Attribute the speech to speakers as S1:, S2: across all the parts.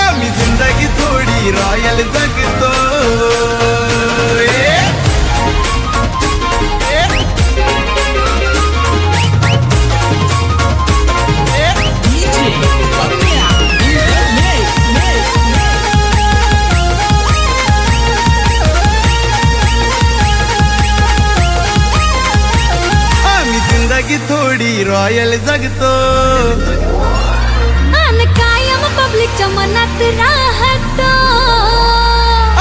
S1: आम्ही जिंदगी थोडी रॉयल जगतो। थोडी रॉयल जगतो
S2: आणि कायम पब्लिकच्या मनात राहतो।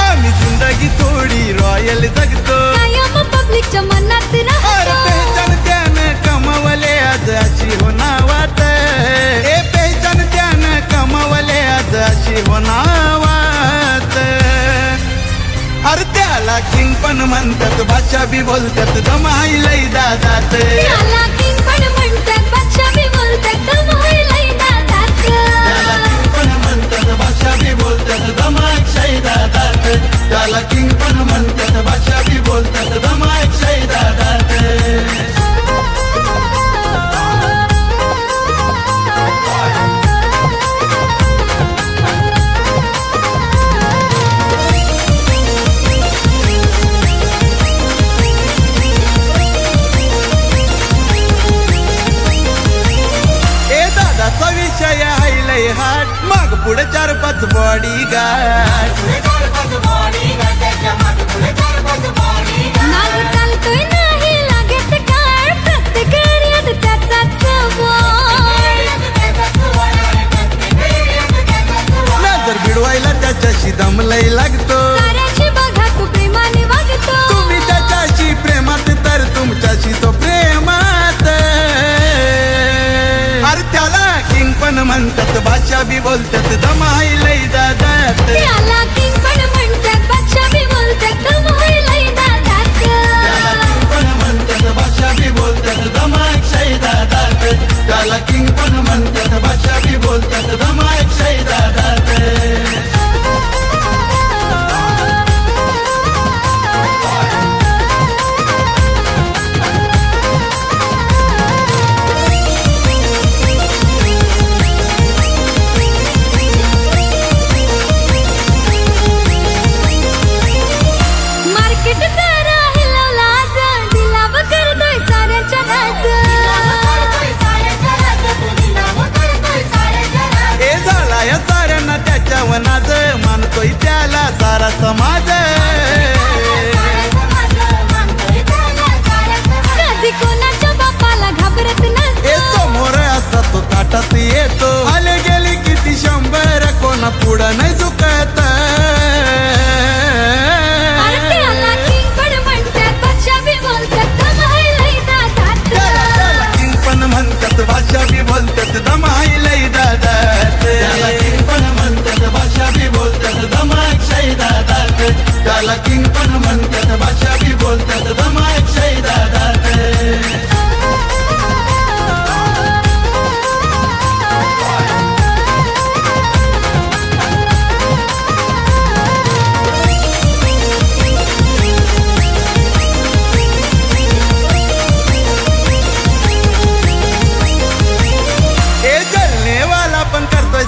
S1: आम्ही जिंदगी थोडी रॉयल जगतो,
S2: कायम पब्लिकच्या मनात राहतो।
S1: पहचान त्यानं कमावले आज अशी होणावात, ए पहचान त्यानं कमावले आज अशी होणावात। अरे त्याला किंग पण म्हणतात, भाषा बी बोलतात, दमाई लई दादात।
S2: त्याला किंग पण म्हणतात, भाषा बी बोलतात, दमाई लई दादात।
S1: त्याला किंग पण म्हणतात, भाषा बी बोलतात, दमाई दादात। त्याला किंग पण म्हणतात, भाषा बी बोलतात, दमाई दादात। विषय हायलय हाट, मग पुढे 4-5 बॉडीगार्ड।
S2: नाग चालतोय नाही लागत काळ, प्रत्येक एरियात त्याचाच बोल।
S1: नजर भिडवायला त्याच्याशी दमलय लागतो,
S2: साऱ्याची बघा तू प्रेमाने वागतो।
S1: तुम्ही त्याच्याशी प्रेमात तर तुमच्याशी तो प्रेमात। अरे त्याला किंग पण म्हणतात, भाषा बी बोलतात, दमाई लई दादात।
S2: त्याला किंग पण म्हणतात, भाषा बी बोलतात, दमाई लई दादात।
S1: त्याला किंग पण म्हणतात, भाषा बी बोलतात, दमाई दादात। त्याला किंग पण म्हणतात, भाषा बी बोलतात, दमाई दादात। मानतोय त्याला सारा समाज,
S2: कधी कोणाच्या बापाला घाबरत नसतो।
S1: समोर असा तो ताटात येतो, आले गेली किती 100 कोणा पुढं नाही झुकत।
S2: त्याला किंग पण म्हणतात, भाषा बी बोलतात, दमाई लई दादात।
S1: त्याला किंग पण म्हणतात, भाषा बी बोलतात, दमाई लई दादात। त्याला किंग पण म्हणतात, भाषा बी बोलतात, दमाई दादात। त्याला किंग पण म्हणतात, भाषा बी बोलतात, दमाई दादात।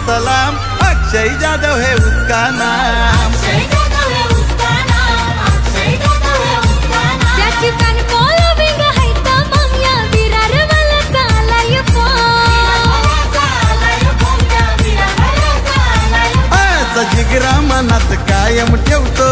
S1: सलाम, अक्षय जाधव है उसका नाम।
S2: त्याची फॅन फॉलोविंग आहे तमाम, या विरार वाला चालाय फोन।
S1: असा जिगरा मनात कायम ठेवतो।